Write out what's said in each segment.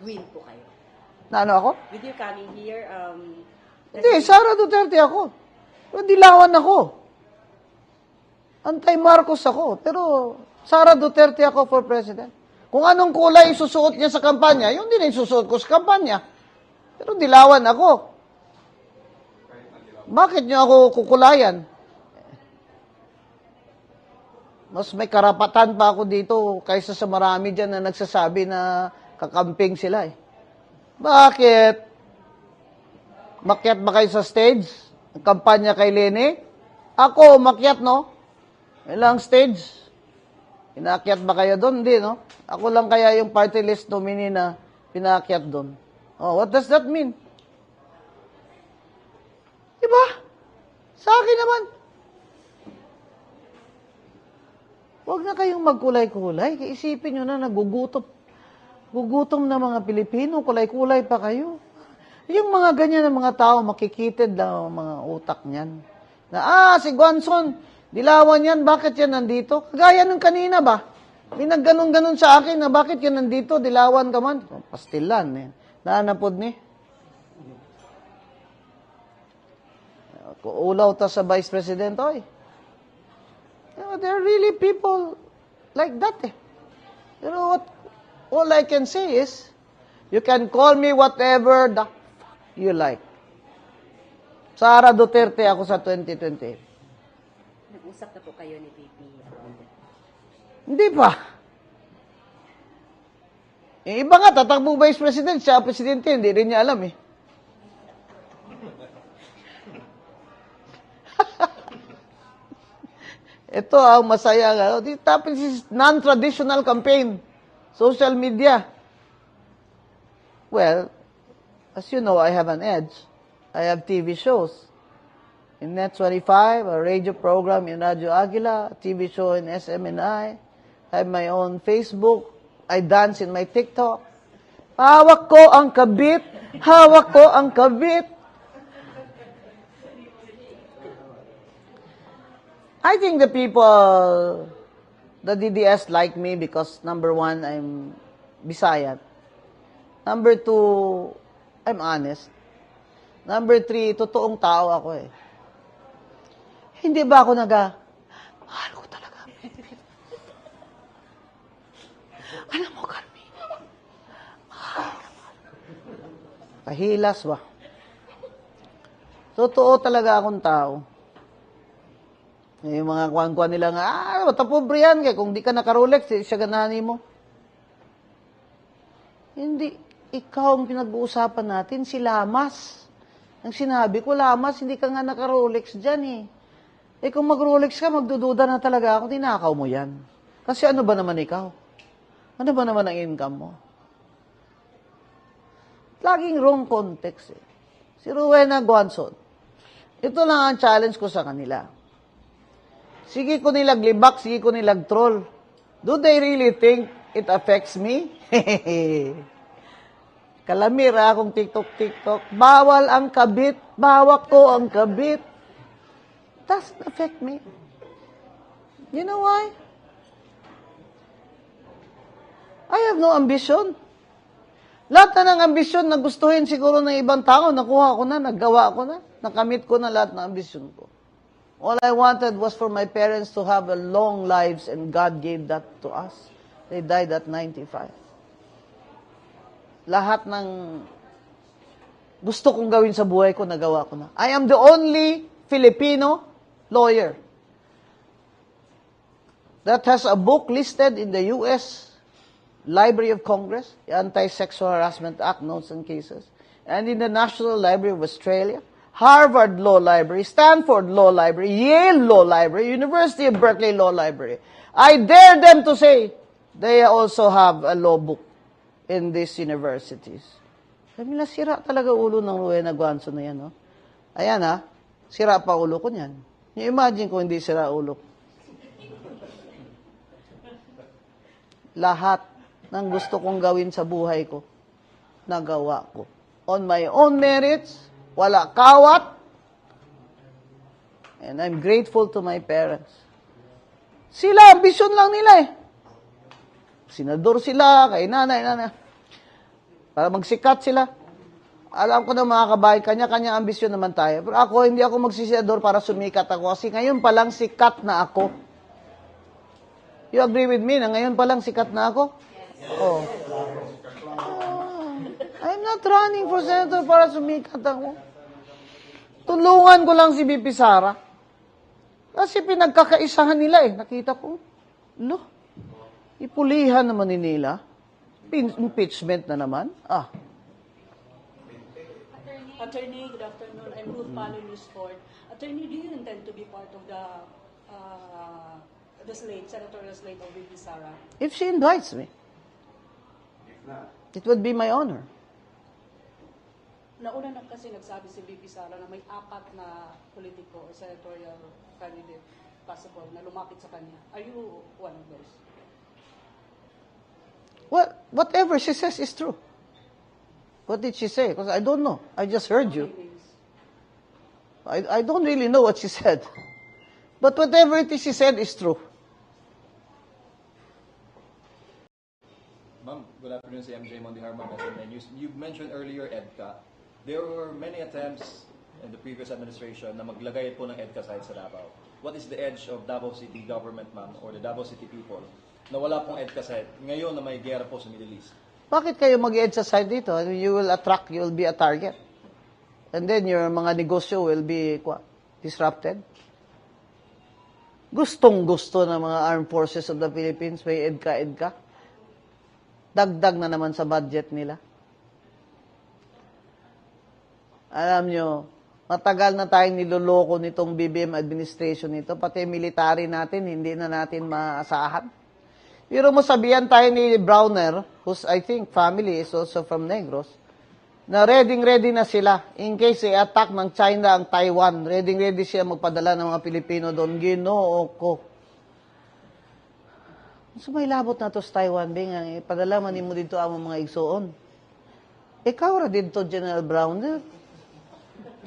win po kayo? Na ano ako? With you coming here, Hindi, Sara Duterte ako. Pero dilawan ako. Anti-Marcos ako. Pero Sara Duterte ako for president. Kung anong kulay isusuot niya sa kampanya, yun din ang susuot ko sa kampanya. Pero dilawan ako. Bakit niyo ako kukulayan? Mas may karapatan pa ako dito kaysa sa marami dyan na nagsasabi na kakamping sila eh. Bakit? Makyat ba kayo sa stage? Ang kampanya kay Lene? Ako, makyat, no? Ilang stage? Pinakyat ba kayo doon? Hindi, no? Ako lang kaya yung party list nominee na pinakyat doon. Oh, what does that mean? Diba? Sa akin naman. Huwag na kayong magkulay-kulay. Isipin nyo na nagugutom. Gugutom na mga Pilipino, kulay-kulay pa kayo. Yung mga ganyan na mga tao, makikitid lang ang mga utak niyan. Na, si Guanzon, dilawan yan, bakit yan nandito? Kagaya ng kanina ba? May nagganon-ganon sa akin na bakit yan nandito, dilawan ka man. Pastilan, eh. Naanapod ni. Ulaw ta sa Vice President, oy. There are really people like that, eh. You know what? All I can say is, you can call me whatever the fuck you like. Sara Duterte ako sa 2028. Nag-usap na po kayo ni VP. Hindi pa. Yung iba nga, tatakbong Vice President, siya Presidente, hindi rin niya alam eh. Ito ang masaya nga. Tapos is non-traditional campaign. Social media. Well, as you know, I have an edge. I have TV shows. In Net25, a radio program in Radio Aguila, a TV show in SMNI. I have my own Facebook. I dance in my TikTok. Hawak ko ang kabit. Hawak ko ang kabit. I think the people, the DDS like me because number one, I'm Bisayan. Number two, I'm honest. Number three, totoong tao ako eh. Hindi ba ako mahal ko talaga. Alam mo, Carmi, kahilas ba? Totoo talaga akong tao. Yung mga kuwan-kuwan nila nga, matapobre yan, kaya kung di ka naka-Rolex, siya ganahan mo. Hindi, ikaw ang pinag-uusapan natin, si Lamas. Ang sinabi ko, Lamas, hindi ka nga naka-Rolex dyan eh. Eh kung mag-Rolex ka, magdududa na talaga ako, tinakaw mo yan. Kasi ano ba naman ikaw? Ano ba naman ang income mo? Laging wrong context eh. Si Rowena Guanzon, ito lang ang challenge ko sa kanila. Sige ko nilag libak, sige ko nilag troll. Do they really think it affects me? Kalamira akong TikTok. Bawal ang kabit. Bawak ko ang kabit. Doesn't affect me. You know why? I have no ambition. Lahat na ng ambisyon na gustuhin siguro ng ibang tao, nakuha ko na, nagawa ko na, nakamit ko na lahat ng ambisyon ko. All I wanted was for my parents to have a long lives and God gave that to us. They died at 95. Lahat ng gusto kong gawin sa buhay ko, nagawa ko na. I am the only Filipino lawyer that has a book listed in the U.S. Library of Congress, the Anti-Sexual Harassment Act, Notes and Cases, and in the National Library of Australia, Harvard Law Library, Stanford Law Library, Yale Law Library, University of Berkeley Law Library. I dare them to say they also have a law book in these universities. Sabi nila, sira talaga ulo ng Rowena Guanzon na yan, no? Ayan, ha? Sira pa ulo ko niyan. Imagine kung hindi sira ulo. Lahat ng gusto kong gawin sa buhay ko, nagawa ko. On my own merits, wala kawat. And I'm grateful to my parents. Sila, ambisyon lang nila eh. Senador sila, kay nanay. Para magsikat sila. Alam ko na mga kabahay, kanya-kanya ambisyon naman tayo. Pero ako, hindi ako magsisenador para sumikat ako. Kasi ngayon pa lang sikat na ako. You agree with me na ngayon pa lang sikat na ako? Oh. I'm not running for senator para sumikat ako. Tulungan ko lang si BP Sara. Kasi pinagkakaisahan nila eh. Nakita ko, lo, ipulihan naman ni nila. Impeachment na naman. Ah. Attorney, good afternoon. I'm Ruth Palo Newsport. Attorney, do you intend to be part of the slate, senatorial slate of VP Sara? If she invites me, it would be my honor. Nauna na kasi nagsabi si VP Sara na may 4 na politiko o senatorial candidate possible na lumapit sa kanya. Are you one of those? Well, whatever she says is true. What did she say? Because I don't know. I just heard you. I don't really know what she said. But whatever it is she said is true. Ma'am, good afternoon, si MJ Mondiharma, SMN News. You mentioned earlier EDCA. There were many attempts in the previous administration na maglagay po ng EDCA site sa Davao. What is the edge of Davao City government, ma'am, or the Davao City people, na wala pong EDCA site ngayon na may gera po sa Middle East? Bakit kayo mag-edge sa side dito? You will be a target. And then your mga negosyo will be disrupted. Gustong-gusto ng mga armed forces of the Philippines may EDCA. Dagdag na naman sa budget nila. Alam nyo, matagal na tayong niloloko nitong BBM administration nito, pati military natin, hindi na natin maasahan. Pero mo sabihan tayo ni Browner, whose I think family is also from Negros, na ready na sila in case i-attack ng China ang Taiwan. Ready siya magpadala ng mga Pilipino doon. Ginoo ko. So may labot na to sa Taiwan, Bing. Padala man mo dito ang mga igsoon. Ikaw ra dito, General Browner.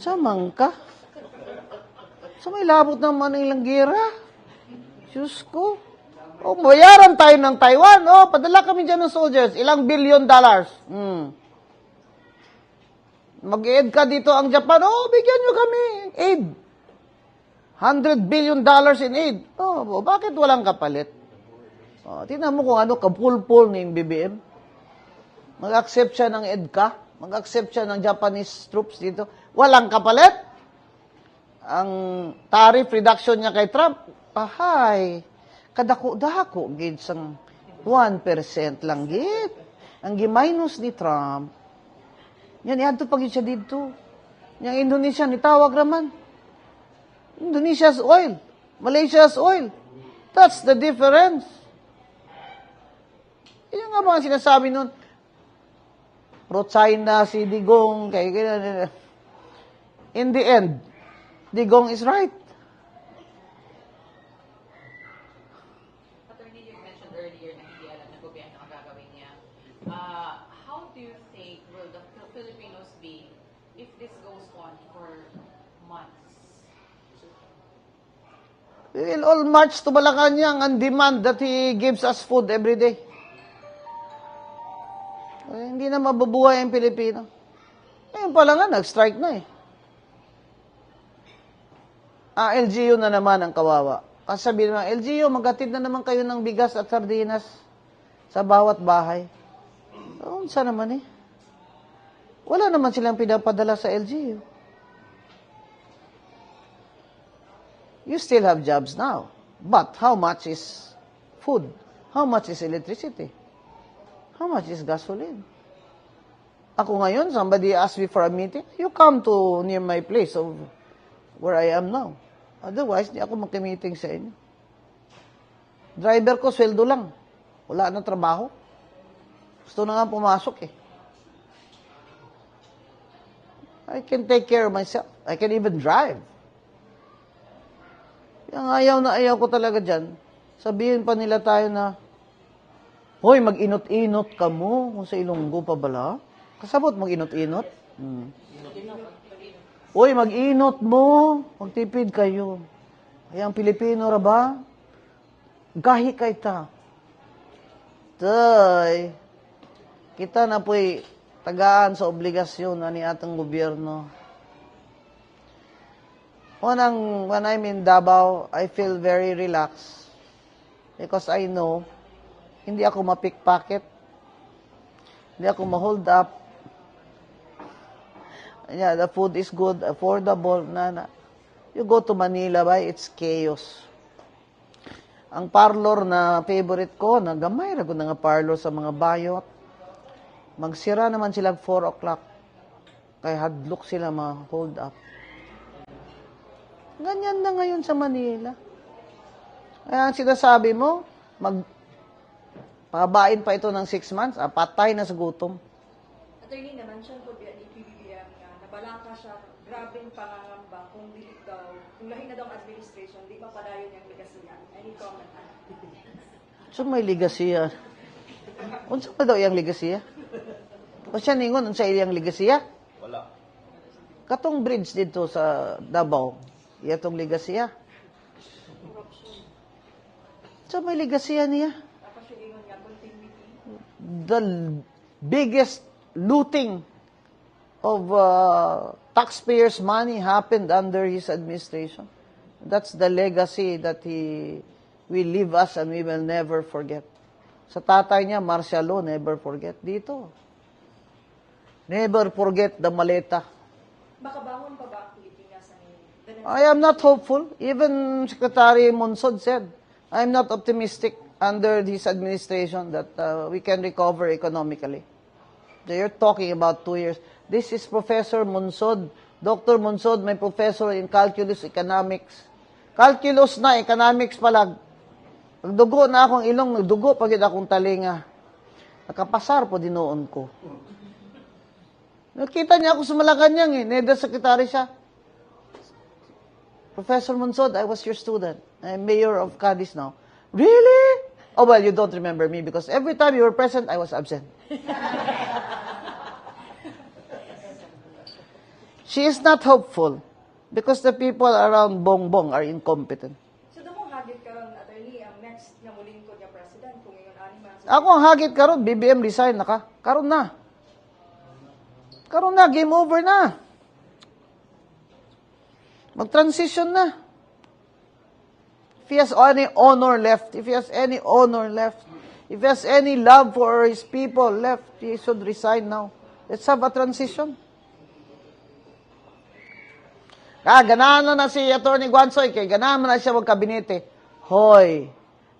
Samang ka. So may labot naman ilang gira. Diyos ko. O, bayaran tayo ng Taiwan. O, padala kami dyan ng soldiers. Ilang $1 billion. Mag-aid ka dito ang Japan. O, bigyan nyo kami. Aid. $100 billion in aid. O, bakit walang kapalit? O, tingnan mo kung ano, kapulpul ni BBM. Mag-accept siya ng EDCA. Mag-accept siya ng Japanese troops dito. Walang kapalit. Ang tariff reduction niya kay Trump, pahay. Kadako-dako, gid sang 1% lang, gid. Ang giminus ni Trump, yan, iadto pag siya dito. Yang Indonesia, nitawag raman. Indonesia's oil. Malaysia's oil. That's the difference. Yan nga mga sinasabi nun. Pro-China si Digong. In the end, Digong is right. Attorney, you mentioned earlier na hindi alam ng gobyerno ang gagawin niya. How do you think will the Filipinos be if this goes on for months? We will all march to Malacanang and demand that he gives us food every day. Hindi na mabubuhay ang Pilipino. Ngayon pala nga, nag-strike na eh. LGU na naman ang kawawa. Kasi sabihin naman, LGU, maghatid na naman kayo ng bigas at sardinas sa bawat bahay. Saan naman eh? Wala naman silang pinapadala sa LGU. You still have jobs now. But how much is food? How much is electricity? How much is gasoline? Ako ngayon, somebody asked me for a meeting, you come to near my place of where I am now. Otherwise, di ako magka-meeting sa inyo. Driver ko, sweldo lang. Wala na trabaho. Gusto na nga pumasok eh. I can take care of myself. I can even drive. Yung ayaw na ayaw ko talaga dyan. Sabihin pa nila tayo na, hoy, mag-inot-inot ka mo kung sa Ilonggo pa bala. Kasabot mag-inot-inot. Hoy, mag-inot mo. Magtipid kayo. Ay, ang Pilipino ra ba? Gahi kay ta. Tay, kita na po'y tagaan sa obligasyon na ni atong gobyerno. When I'm in Davao, I feel very relaxed because I know hindi ako ma-pickpocket, hindi ako ma-hold up. Yeah, the food is good, affordable. You go to Manila, it's chaos. Ang parlor na favorite ko, na gamay na ko na nga parlor sa mga bayot. Magsira naman sila 4 o'clock. Kaya hadlok sila ma-hold up. Ganyan na ngayon sa Manila. Kaya ang sinasabi mo, pabain pa ito ng 6 months, patay na sa gutom. Attorney naman siya po ni PBBM nga nabalaka siya, grabing pangangamba kung dili daw, kung lahi na daw ang administration, di ba padayon yung legacy niya? Any comment? So may ligasiya. Unsa pa daw iyang ligasiya? O siya ningon, unsa iyang ligasiya? Wala. Katong bridge dito sa Davao, iyatong ligasiya. So may ligasiya niya. Tapos siya ingon nga, continuity. The biggest looting of taxpayers' money happened under his administration. That's the legacy that he will leave us and we will never forget. Sa tatay niya, martial law, never forget. Dito, never forget the maleta. Makabangon pa ba ang Pilipinas I am not hopeful. Even Secretary Monsod said, I'm not optimistic under this administration that we can recover economically. They're talking about 2 years. This is Professor Monsod. Dr. Monsod, may professor in calculus economics. Calculus na, economics palag. Nagdugo na akong ilong, nagdugo pagid akong talinga. Nakapasar po dinoon ko. Nakita niya ako sa Malacanang NEDA secretary siya. Professor Monsod, I was your student. I'm mayor of Cadiz now. Really? Oh, well, you don't remember me because every time you were present, I was absent. She is not hopeful because the people around Bongbong are incompetent. So, doon mong hagit karon attorney, ang next nga muling ko niya president, kung ngayon ani man Ako ang hagit karon, BBM resign na ka. Karon na. Karon na, game over na. Mag-transition na. If he has any honor left, if he has any honor left, if he has any love for his people left, he should resign now. Let's have a transition. Ganahan na si Atty. Guanzoy, kay ganahan na siya magkabinete. Hoy,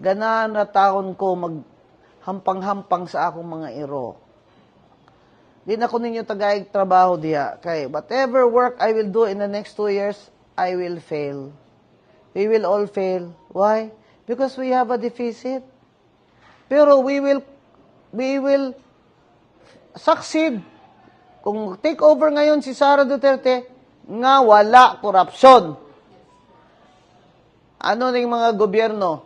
ganahan na taon ko maghampang-hampang sa akong mga iro. Di na ko ninyo tagaig trabaho diya. Kay whatever work I will do in the next 2 years, I will fail. We will all fail. Why? Because we have a deficit. Pero we will succeed. Kung take over ngayon si Sara Duterte, nga wala korupsyon. Ano ning mga gobyerno?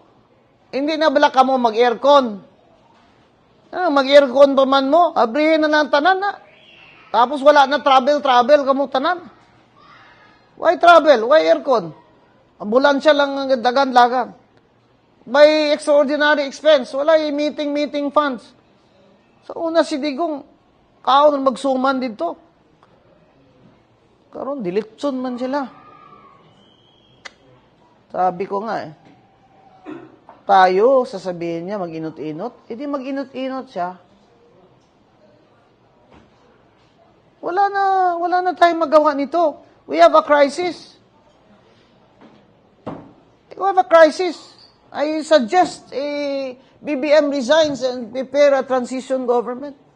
Hindi na bala ka mo mag-aircon. Mag-aircon pa man mo, abrihin na ng tanan na. Tapos wala na travel kamo tanan. Why travel? Why aircon? Ambulansya lang ang dagan-lagan. By extraordinary expense, wala yung meeting funds. Sa una si Digong, kaon magsuman dito. Karon dilitson man sila. Sabi ko nga tayo, sasabihin niya mag-inot-inot, edi mag-inot-inot siya. Wala na tayong magawa nito. We have a crisis. We have a crisis. I suggest BBM resigns and prepare a transition government.